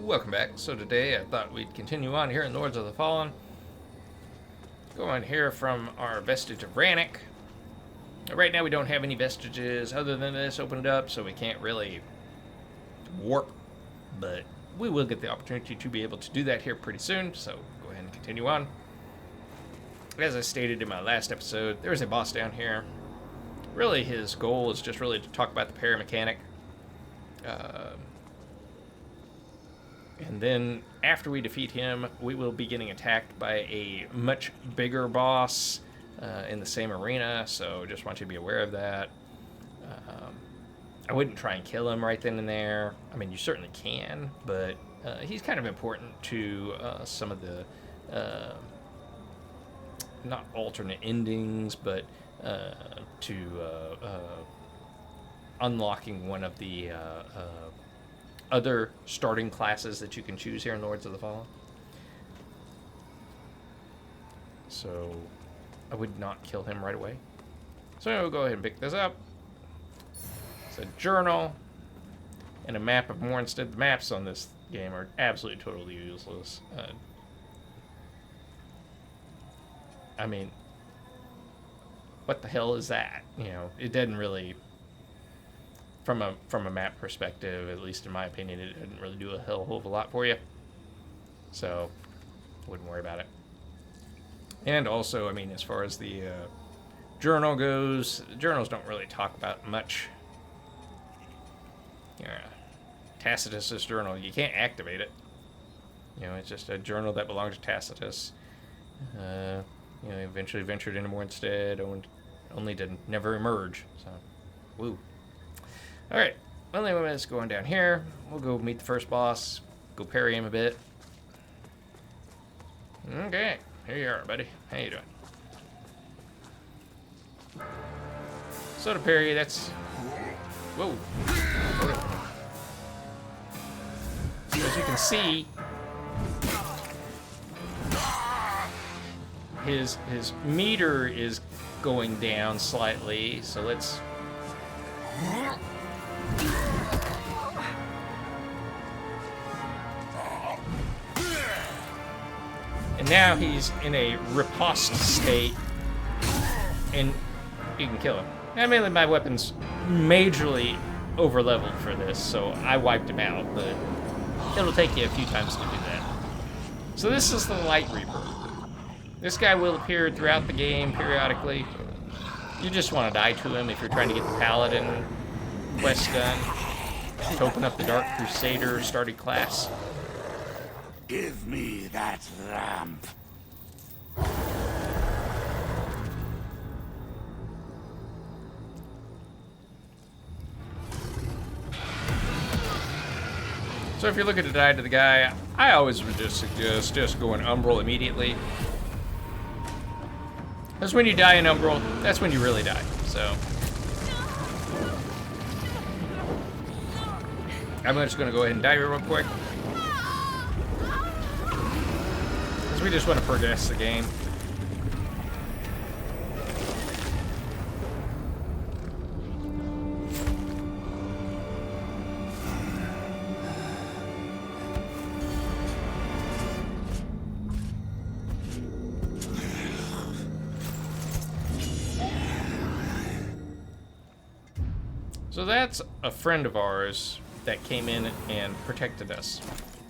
Welcome back. So today I thought we'd continue on here in Lords of the Fallen. Go on here from our vestige of Ranik. Right now we don't have any vestiges other than this opened up, so we can't really warp. But we will get the opportunity to be able to do that here pretty soon, so go ahead and continue on. As I stated in my last episode, there is a boss down here. Really his goal is just really to talk about the paramechanic. And then after we defeat him, we will be getting attacked by a much bigger boss in the same arena, so just want you to be aware of that. I wouldn't try and kill him right then and there. I mean, you certainly can, but he's kind of important to some of the, not alternate endings, but to unlocking one of the other starting classes that you can choose here in Lords of the Fallen. So I would not kill him right away. So we'll go ahead and pick this up. It's a journal and a map of Mornstead. The maps on this game are absolutely totally useless. I mean, what the hell is that? You know, it doesn't really, from a map perspective, at least in my opinion, it didn't really do a hell of a lot for you. So, wouldn't worry about it. And also, I mean, as far as the journal goes, journals don't really talk about much. Yeah, Tacitus's journal, you can't activate it. You know, it's just a journal that belongs to Tacitus. You know, eventually ventured into Mornstead, only to never emerge. So, woo. Alright, well, anyway, let's go on down here. We'll go meet the first boss, go parry him a bit. Okay, here you are, buddy. How you doing? So to parry, that's... Whoa. As you can see, his meter is going down slightly, so let's... And now he's in a riposte state, and you can kill him. I mean, my weapon's majorly over-leveled for this, so I wiped him out, but it'll take you a few times to do that. So this is the Light Reaper. This guy will appear throughout the game periodically. You just want to die to him if you're trying to get the Paladin quest done to open up the Dark Crusader starting class. Give me that lamp. So if you're looking to die to the guy, I always would just suggest just going Umbral immediately. Because when you die in Umbral, that's when you really die, so. I'm just going to go ahead and die real quick. Because we just want to progress the game. So that's a friend of ours that came in and protected us.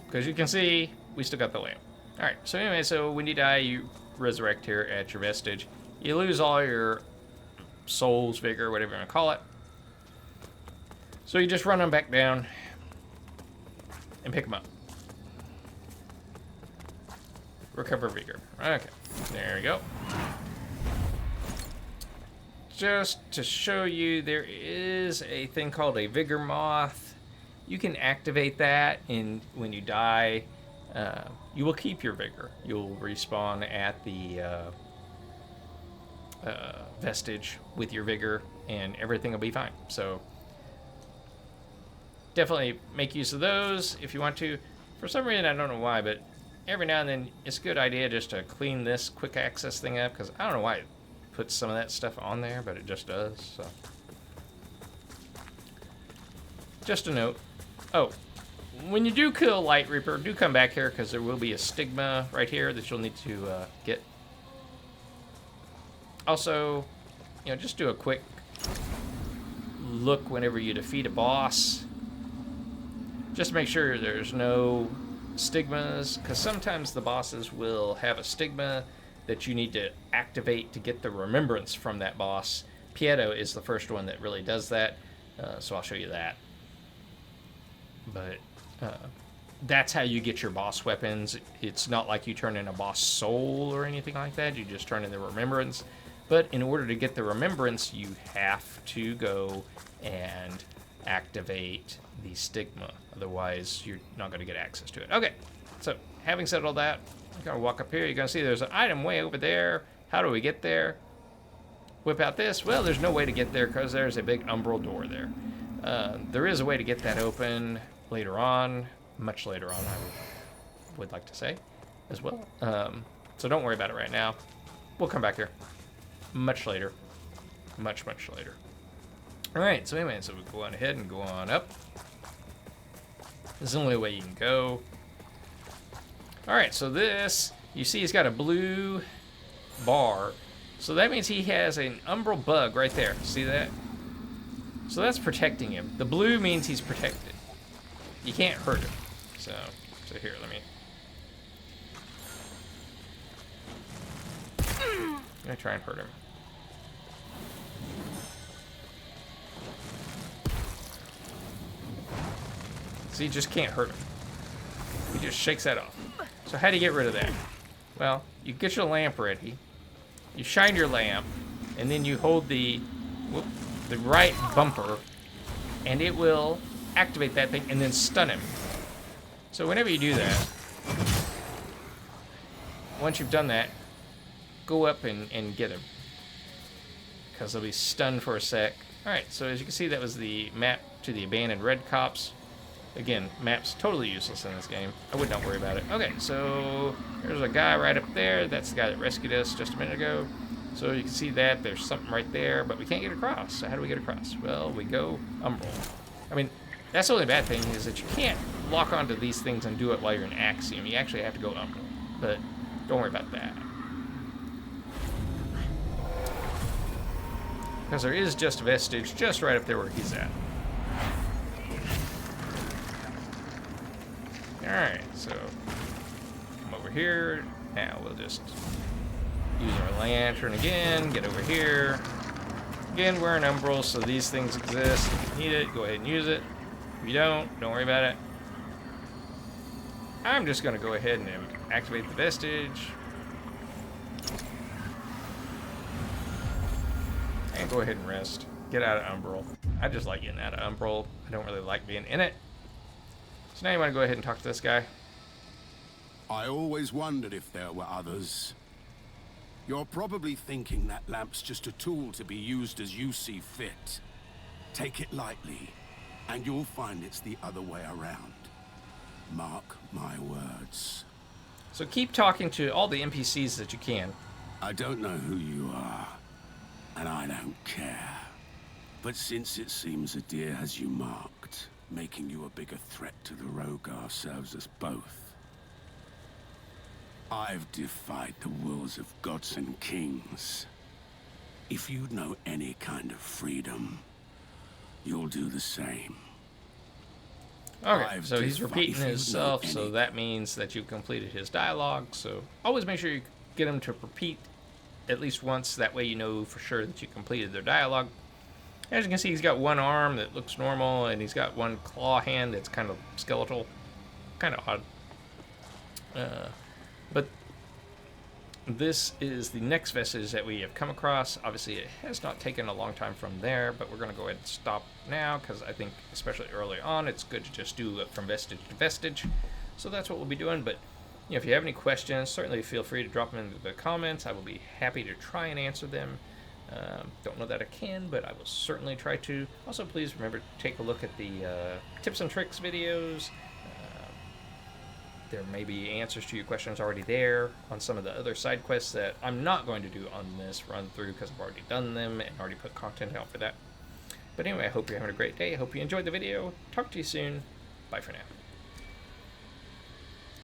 Because you can see, we still got the lamp. Alright, so anyway, so when you die, you resurrect here at your vestige. You lose all your soul's vigor, whatever you want to call it. So you just run them back down and pick them up. Recover vigor. Okay, there we go. Just to show you, there is a thing called a Vigor Moth. You can activate that, and when you die, you will keep your Vigor. You'll respawn at the vestige with your Vigor, and everything will be fine. So definitely make use of those if you want to. For some reason, I don't know why, but every now and then, it's a good idea just to clean this quick access thing up, because I don't know why put some of that stuff on there, but it just does. So, just a note. Oh, when you do kill Light Reaper, do come back here because there will be a stigma right here that you'll need to get. Also, you know, just do a quick look whenever you defeat a boss. Just make sure there's no stigmas, because sometimes the bosses will have a stigma that you need to activate to get the remembrance from that boss. Pieto is the first one that really does that, so I'll show you that. But that's how you get your boss weapons. It's not like you turn in a boss soul or anything like that. You just turn in the remembrance. But in order to get the remembrance, you have to go and activate the stigma. Otherwise, you're not going to get access to it. Okay, so having said all that, I'm going to walk up here. You're going to see there's an item way over there. How do we get there? Whip out this. Well, there's no way to get there because there's a big umbral door there. There is a way to get that open later on, much later on, I would like to say, as well. So don't worry about it right now. We'll come back here much later. Much later. All right, so anyway, so we go on ahead and go on up. This is the only way you can go. All right, so this, you see he's got a blue bar. So that means he has an umbral bug right there. See that? So that's protecting him. The blue means he's protected. You can't hurt him. So here, let me try and hurt him. So you just can't hurt him. He just shakes that off. So how do you get rid of that? Well, you get your lamp ready. You shine your lamp, and then you hold the right bumper, and it will activate that thing and then stun him. So whenever you do that, once you've done that, go up and get him, because they'll be stunned for a sec. Alright, so as you can see, that was the map to the abandoned red cops. Again, map's totally useless in this game. I would not worry about it. Okay, so there's a guy right up there. That's the guy that rescued us just a minute ago. So you can see that there's something right there, but we can't get across. So how do we get across? Well, we go umbral. I mean, that's the only bad thing, is that you can't lock onto these things and do it while you're in Axiom. You actually have to go umbral, but don't worry about that. Because there is just vestige just right up there where he's at. Alright, so come over here. Now we'll just use our lantern again, get over here. Again, we're in umbral, so these things exist. If you need it, go ahead and use it. If you don't worry about it. I'm just going to go ahead and activate the vestige. And go ahead and rest. Get out of umbral. I just like getting out of umbral. I don't really like being in it. So now you want to go ahead and talk to this guy. I always wondered if there were others. You're probably thinking that lamp's just a tool to be used as you see fit. Take it lightly, and you'll find it's the other way around. Mark my words. So keep talking to all the NPCs that you can. I don't know who you are, and I don't care. But since it seems a deer has you marked, making you a bigger threat to the Rogar serves us both. I've defied the wills of gods and kings. If you know any kind of freedom, you'll do the same. Okay, so he's repeating himself, so that means that you've completed his dialogue. So always make sure you get him to repeat at least once. That way you know for sure that you completed their dialogue. As you can see, he's got one arm that looks normal, and he's got one claw hand that's kind of skeletal. Kind of odd. But this is the next vestige that we have come across. Obviously, it has not taken a long time from there, but we're going to go ahead and stop now, because I think, especially early on, it's good to just do it from vestige to vestige. So that's what we'll be doing. But you know, if you have any questions, certainly feel free to drop them into the comments. I will be happy to try and answer them. Don't know that I can, but I will certainly try to. Also, please remember to take a look at the tips and tricks videos. There may be answers to your questions already there on some of the other side quests that I'm not going to do on this run through, because I've already done them and already put content out for that. But anyway, I hope you're having a great day. I hope you enjoyed the video. Talk to you soon. Bye for now.